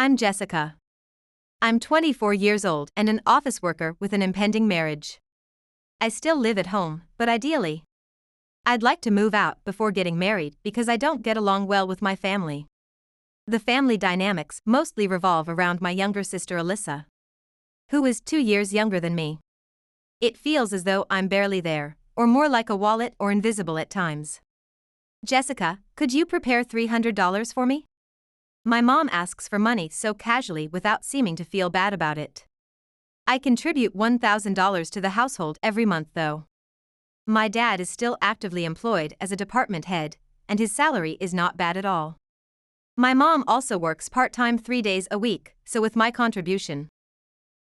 I'm Jessica. I'm 24 years old and an office worker with an impending marriage. I still live at home, but ideally, I'd like to move out before getting married because I don't get along well with my family. The family dynamics mostly revolve around my younger sister Alyssa, who is 2 years younger than me. It feels as though I'm barely there, or more like a wallet or invisible at times. Jessica, could you prepare $300 for me? My mom asks for money so casually without seeming to feel bad about it. I contribute $1,000 to the household every month though. My dad is still actively employed as a department head, and his salary is not bad at all. My mom also works part-time 3 days a week, so with my contribution,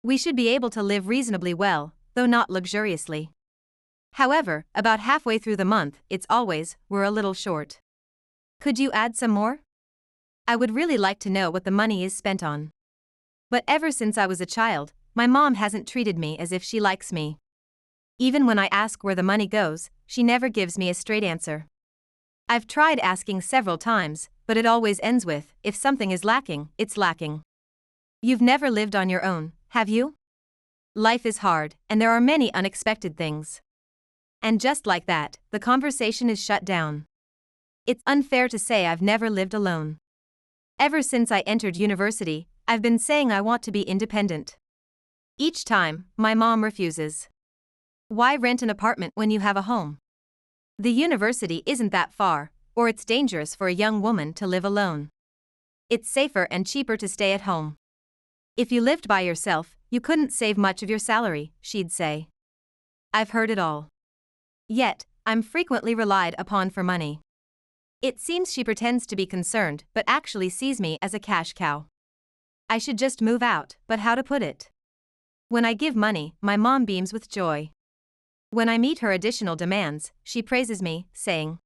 we should be able to live reasonably well, though not luxuriously. However, about halfway through the month, we're a little short. Could you add some more? I would really like to know what the money is spent on. But ever since I was a child, my mom hasn't treated me as if she likes me. Even when I ask where the money goes, she never gives me a straight answer. I've tried asking several times, but it always ends with, if something is lacking, it's lacking. You've never lived on your own, have you? Life is hard, and there are many unexpected things. And just like that, the conversation is shut down. It's unfair to say I've never lived alone. Ever since I entered university, I've been saying I want to be independent. Each time, my mom refuses. Why rent an apartment when you have a home? The university isn't that far, or it's dangerous for a young woman to live alone. It's safer and cheaper to stay at home. If you lived by yourself, you couldn't save much of your salary, she'd say. I've heard it all. Yet, I'm frequently relied upon for money. It seems she pretends to be concerned but actually sees me as a cash cow. I should just move out, but how to put it? When I give money, my mom beams with joy. When I meet her additional demands, she praises me, saying,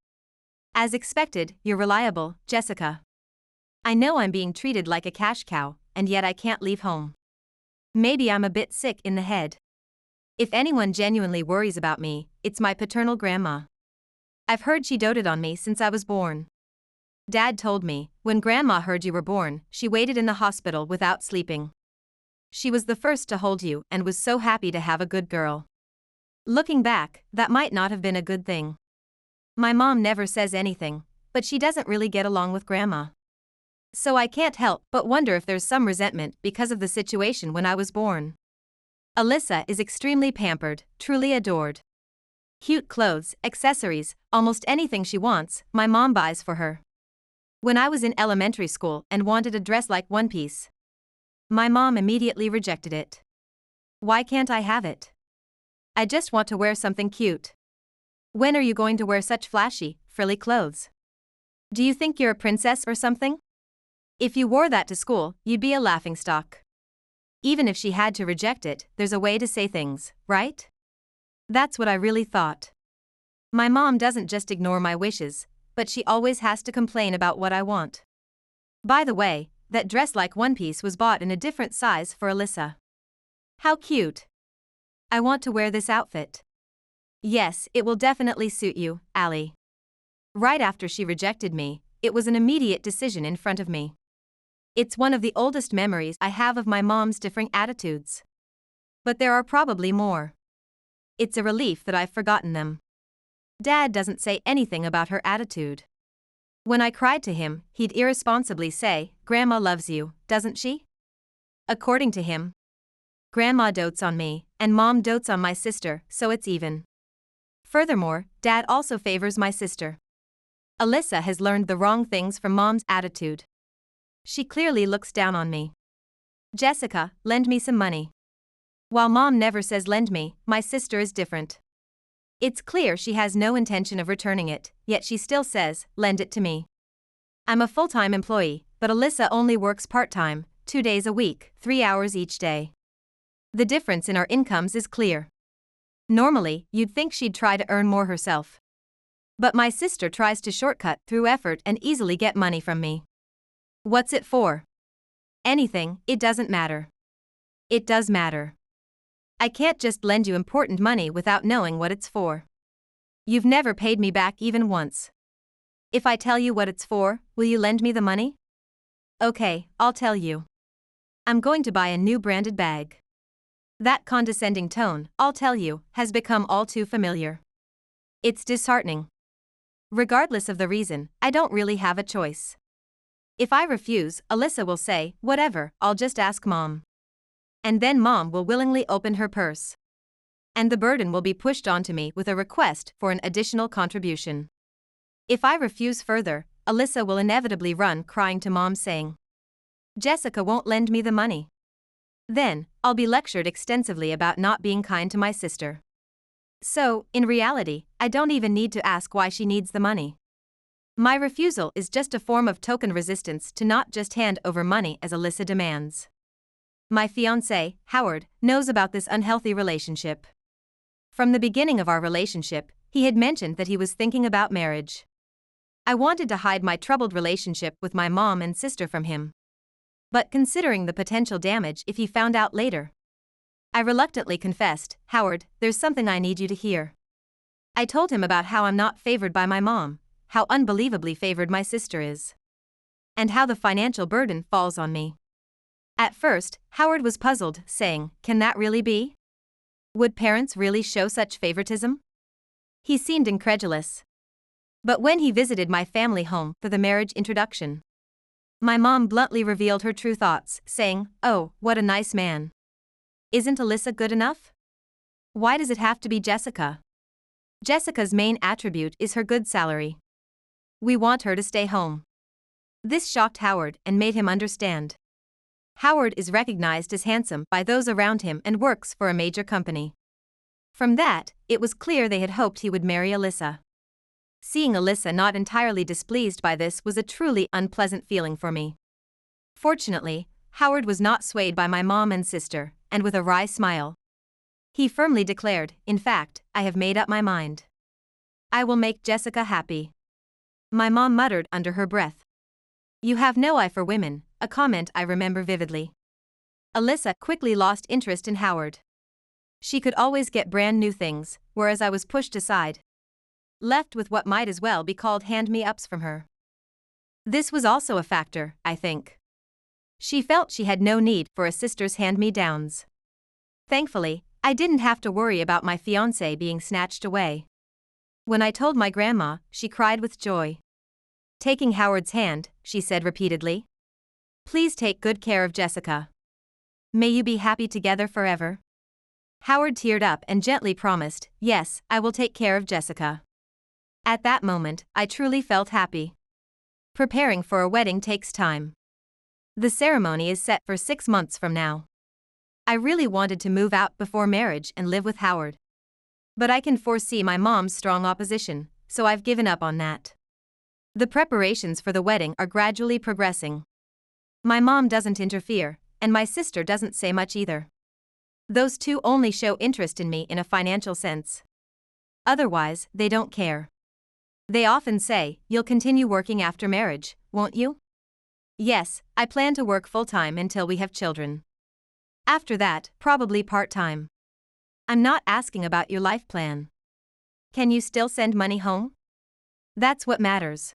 "As expected, you're reliable, Jessica." I know I'm being treated like a cash cow, and yet I can't leave home. Maybe I'm a bit sick in the head. If anyone genuinely worries about me, it's my paternal grandma. I've heard she doted on me since I was born. Dad told me, when Grandma heard you were born, she waited in the hospital without sleeping. She was the first to hold you and was so happy to have a good girl. Looking back, that might not have been a good thing. My mom never says anything, but she doesn't really get along with Grandma. So I can't help but wonder if there's some resentment because of the situation when I was born. Alyssa is extremely pampered, truly adored. Cute clothes, accessories, almost anything she wants, my mom buys for her. When I was in elementary school and wanted a dress like One Piece, my mom immediately rejected it. Why can't I have it? I just want to wear something cute. When are you going to wear such flashy, frilly clothes? Do you think you're a princess or something? If you wore that to school, you'd be a laughingstock. Even if she had to reject it, there's a way to say things, right? That's what I really thought. My mom doesn't just ignore my wishes, but she always has to complain about what I want. By the way, that dress like One Piece was bought in a different size for Alyssa. How cute. I want to wear this outfit. Yes, it will definitely suit you, Allie. Right after she rejected me, it was an immediate decision in front of me. It's one of the oldest memories I have of my mom's differing attitudes. But there are probably more. It's a relief that I've forgotten them. Dad doesn't say anything about her attitude. When I cried to him, he'd irresponsibly say, "Grandma loves you, doesn't she?" According to him, Grandma dotes on me, and Mom dotes on my sister, so it's even. Furthermore, Dad also favors my sister. Alyssa has learned the wrong things from Mom's attitude. She clearly looks down on me. "Jessica, lend me some money." While Mom never says lend me, my sister is different. It's clear she has no intention of returning it, yet she still says, "Lend it to me." I'm a full-time employee, but Alyssa only works part-time, 2 days a week, 3 hours each day. The difference in our incomes is clear. Normally, you'd think she'd try to earn more herself. But my sister tries to shortcut through effort and easily get money from me. What's it for? Anything, it doesn't matter. It does matter. I can't just lend you important money without knowing what it's for. You've never paid me back even once. If I tell you what it's for, will you lend me the money? Okay, I'll tell you. I'm going to buy a new branded bag. That condescending tone, I'll tell you, has become all too familiar. It's disheartening. Regardless of the reason, I don't really have a choice. If I refuse, Alyssa will say, whatever, I'll just ask Mom. And then Mom will willingly open her purse. And the burden will be pushed onto me with a request for an additional contribution. If I refuse further, Alyssa will inevitably run crying to Mom saying, Jessica won't lend me the money. Then, I'll be lectured extensively about not being kind to my sister. So, in reality, I don't even need to ask why she needs the money. My refusal is just a form of token resistance to not just hand over money as Alyssa demands. My fiancé, Howard, knows about this unhealthy relationship. From the beginning of our relationship, he had mentioned that he was thinking about marriage. I wanted to hide my troubled relationship with my mom and sister from him. But considering the potential damage if he found out later, I reluctantly confessed, Howard, there's something I need you to hear. I told him about how I'm not favored by my mom, how unbelievably favored my sister is, and how the financial burden falls on me. At first, Howard was puzzled, saying, can that really be? Would parents really show such favoritism? He seemed incredulous. But when he visited my family home for the marriage introduction, my mom bluntly revealed her true thoughts, saying, oh, what a nice man. Isn't Alyssa good enough? Why does it have to be Jessica? Jessica's main attribute is her good salary. We want her to stay home. This shocked Howard and made him understand. Howard is recognized as handsome by those around him and works for a major company. From that, it was clear they had hoped he would marry Alyssa. Seeing Alyssa not entirely displeased by this was a truly unpleasant feeling for me. Fortunately, Howard was not swayed by my mom and sister, and with a wry smile, he firmly declared, in fact, I have made up my mind. I will make Jessica happy. My mom muttered under her breath. You have no eye for women, a comment I remember vividly. Alyssa quickly lost interest in Howard. She could always get brand new things, whereas I was pushed aside, left with what might as well be called hand-me-ups from her. This was also a factor, I think. She felt she had no need for a sister's hand-me-downs. Thankfully, I didn't have to worry about my fiancé being snatched away. When I told my grandma, she cried with joy. Taking Howard's hand, she said repeatedly, please take good care of Jessica. May you be happy together forever. Howard teared up and gently promised, yes, I will take care of Jessica. At that moment, I truly felt happy. Preparing for a wedding takes time. The ceremony is set for 6 months from now. I really wanted to move out before marriage and live with Howard. But I can foresee my mom's strong opposition, so I've given up on that. The preparations for the wedding are gradually progressing. My mom doesn't interfere, and my sister doesn't say much either. Those two only show interest in me in a financial sense. Otherwise, they don't care. They often say, you'll continue working after marriage, won't you? Yes, I plan to work full-time until we have children. After that, probably part-time. I'm not asking about your life plan. Can you still send money home? That's what matters.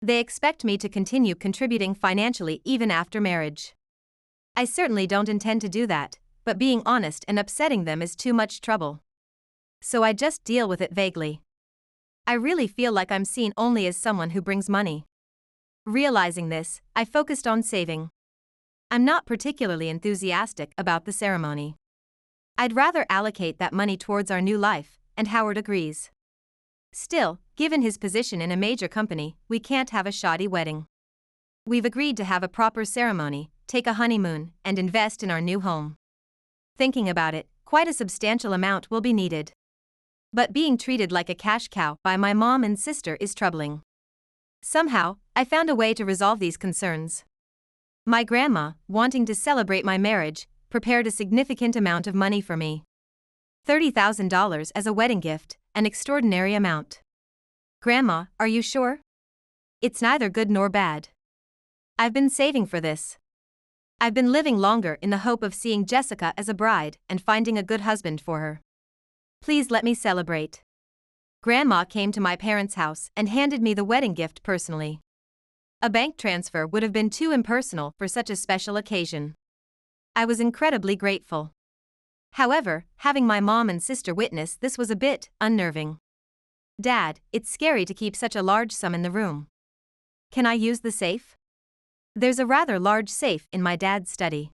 They expect me to continue contributing financially even after marriage. I certainly don't intend to do that, but being honest and upsetting them is too much trouble. So I just deal with it vaguely. I really feel like I'm seen only as someone who brings money. Realizing this, I focused on saving. I'm not particularly enthusiastic about the ceremony. I'd rather allocate that money towards our new life, and Howard agrees. Still, given his position in a major company, we can't have a shoddy wedding. We've agreed to have a proper ceremony, take a honeymoon, and invest in our new home. Thinking about it, quite a substantial amount will be needed. But being treated like a cash cow by my mom and sister is troubling. Somehow, I found a way to resolve these concerns. My grandma, wanting to celebrate my marriage, prepared a significant amount of money for me. $30,000 as a wedding gift, an extraordinary amount. Grandma, are you sure? It's neither good nor bad. I've been saving for this. I've been living longer in the hope of seeing Jessica as a bride and finding a good husband for her. Please let me celebrate. Grandma came to my parents' house and handed me the wedding gift personally. A bank transfer would have been too impersonal for such a special occasion. I was incredibly grateful. However, having my mom and sister witness this was a bit unnerving. Dad, it's scary to keep such a large sum in the room. Can I use the safe? There's a rather large safe in my dad's study.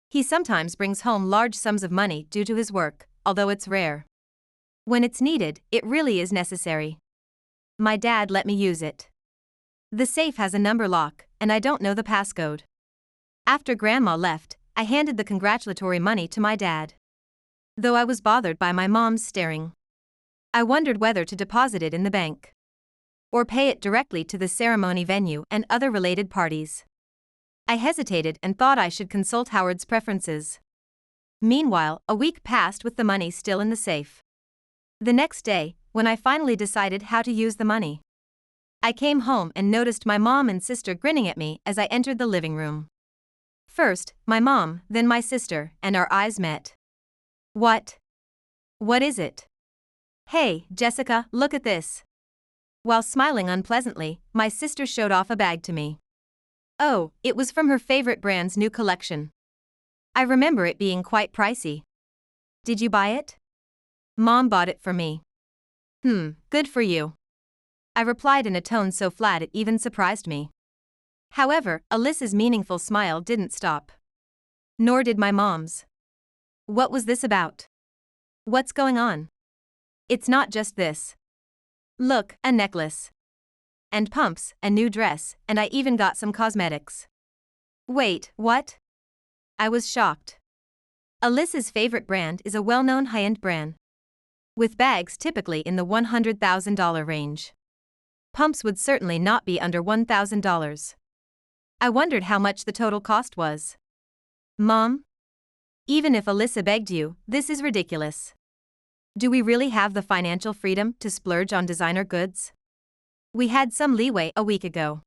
He sometimes brings home large sums of money due to his work, although it's rare. When it's needed, it really is necessary. My dad let me use it. The safe has a number lock, and I don't know the passcode. After Grandma left, I handed the congratulatory money to my dad. Though I was bothered by my mom's staring. I wondered whether to deposit it in the bank or pay it directly to the ceremony venue and other related parties. I hesitated and thought I should consult Howard's preferences. Meanwhile, a week passed with the money still in the safe. The next day, when I finally decided how to use the money, I came home and noticed my mom and sister grinning at me as I entered the living room. First, my mom, then my sister, and our eyes met. What? What is it? Hey, Jessica, look at this. While smiling unpleasantly, my sister showed off a bag to me. Oh, it was from her favorite brand's new collection. I remember it being quite pricey. Did you buy it? Mom bought it for me. Good for you. I replied in a tone so flat it even surprised me. However, Alyssa's meaningful smile didn't stop. Nor did my mom's. What was this about? What's going on? It's not just this. Look, a necklace. And pumps, a new dress, and I even got some cosmetics. Wait, what? I was shocked. Alyssa's favorite brand is a well-known high-end brand, with bags typically in the $100,000 range. Pumps would certainly not be under $1,000. I wondered how much the total cost was. Mom? Even if Alyssa begged you, this is ridiculous. Do we really have the financial freedom to splurge on designer goods? We had some leeway a week ago.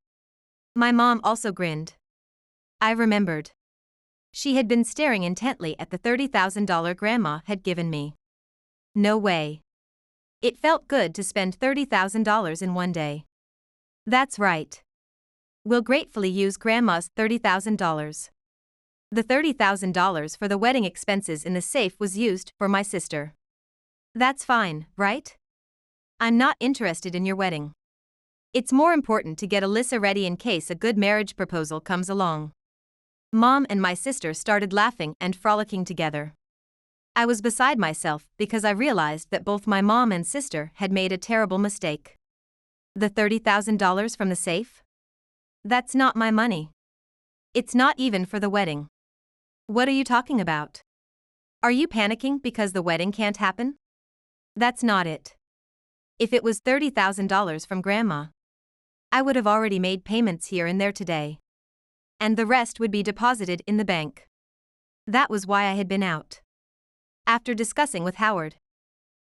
My mom also grinned. I remembered. She had been staring intently at the $30,000 Grandma had given me. No way. It felt good to spend $30,000 in one day. That's right. We'll gratefully use Grandma's $30,000. The $30,000 for the wedding expenses in the safe was used for my sister. That's fine, right? I'm not interested in your wedding. It's more important to get Alyssa ready in case a good marriage proposal comes along. Mom and my sister started laughing and frolicking together. I was beside myself because I realized that both my mom and sister had made a terrible mistake. The $30,000 from the safe? That's not my money. It's not even for the wedding. What are you talking about? Are you panicking because the wedding can't happen? That's not it. If it was $30,000 from Grandma, I would have already made payments here and there today. And the rest would be deposited in the bank. That was why I had been out. After discussing with Howard,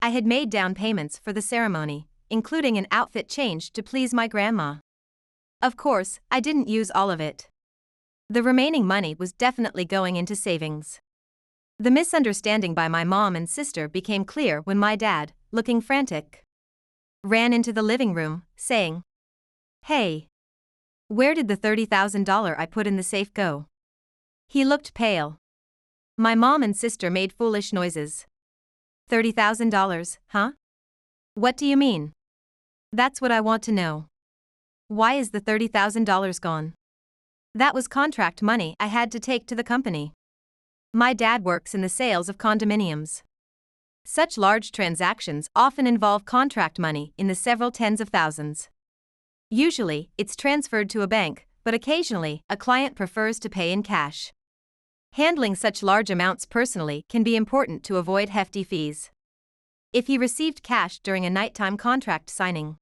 I had made down payments for the ceremony, including an outfit change to please my grandma. Of course, I didn't use all of it. The remaining money was definitely going into savings. The misunderstanding by my mom and sister became clear when my dad, looking frantic, ran into the living room, saying, "Hey, where did the $30,000 I put in the safe go?" He looked pale. My mom and sister made foolish noises. $30,000, huh? What do you mean? That's what I want to know. Why is the $30,000 gone? That was contract money I had to take to the company. My dad works in the sales of condominiums. Such large transactions often involve contract money in the several tens of thousands. Usually, it's transferred to a bank, but occasionally, a client prefers to pay in cash. Handling such large amounts personally can be important to avoid hefty fees. If he received cash during a nighttime contract signing,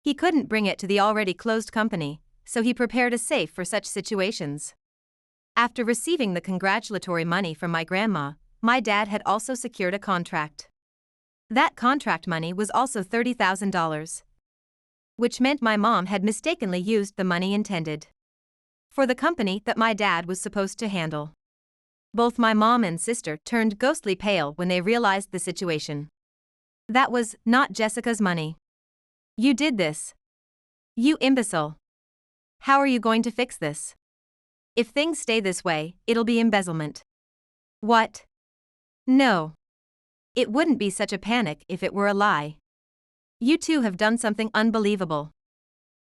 he couldn't bring it to the already closed company, so he prepared a safe for such situations. After receiving the congratulatory money from my grandma, my dad had also secured a contract. That contract money was also $30,000, which meant my mom had mistakenly used the money intended for the company that my dad was supposed to handle. Both my mom and sister turned ghostly pale when they realized the situation. That was not Jessica's money. You did this. You imbecile. How are you going to fix this? If things stay this way, it'll be embezzlement. What? No. It wouldn't be such a panic if it were a lie. You two have done something unbelievable.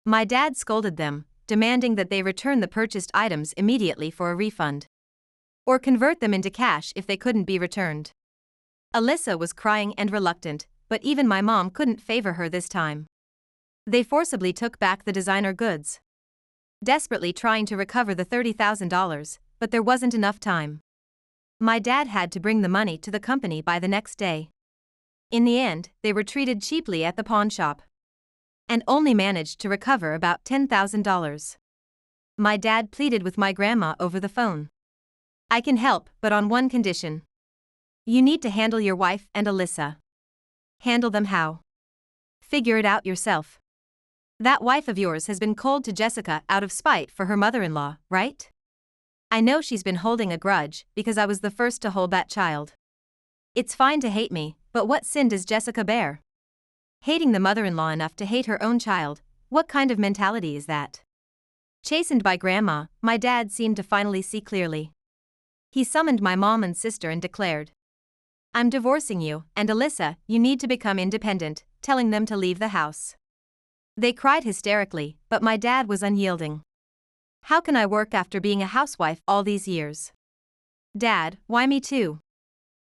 My dad scolded them, demanding that they return the purchased items immediately for a refund. Or convert them into cash if they couldn't be returned. Alyssa was crying and reluctant, but even my mom couldn't favor her this time. They forcibly took back the designer goods, desperately trying to recover the $30,000, but there wasn't enough time. My dad had to bring the money to the company by the next day. In the end, they were treated cheaply at the pawn shop and only managed to recover about $10,000. My dad pleaded with my grandma over the phone. I can help, but on one condition. You need to handle your wife and Alyssa. Handle them how? Figure it out yourself. That wife of yours has been cold to Jessica out of spite for her mother-in-law, right? I know she's been holding a grudge because I was the first to hold that child. It's fine to hate me, but what sin does Jessica bear? Hating the mother-in-law enough to hate her own child, what kind of mentality is that? Chastened by grandma, my dad seemed to finally see clearly. He summoned my mom and sister and declared, I'm divorcing you, and Alyssa, you need to become independent, telling them to leave the house. They cried hysterically, but my dad was unyielding. How can I work after being a housewife all these years? Dad, why me too?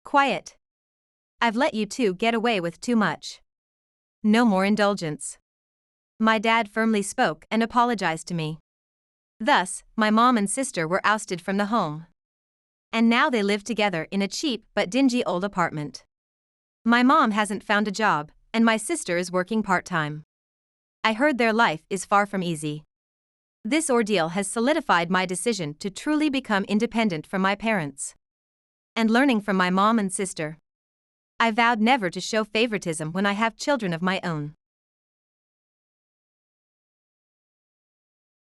Quiet. I've let you two get away with too much. No more indulgence. My dad firmly spoke and apologized to me. Thus, my mom and sister were ousted from the home. And now they live together in a cheap but dingy old apartment. My mom hasn't found a job, and my sister is working part-time. I heard their life is far from easy. This ordeal has solidified my decision to truly become independent from my parents. And learning from my mom and sister. I vowed never to show favoritism when I have children of my own.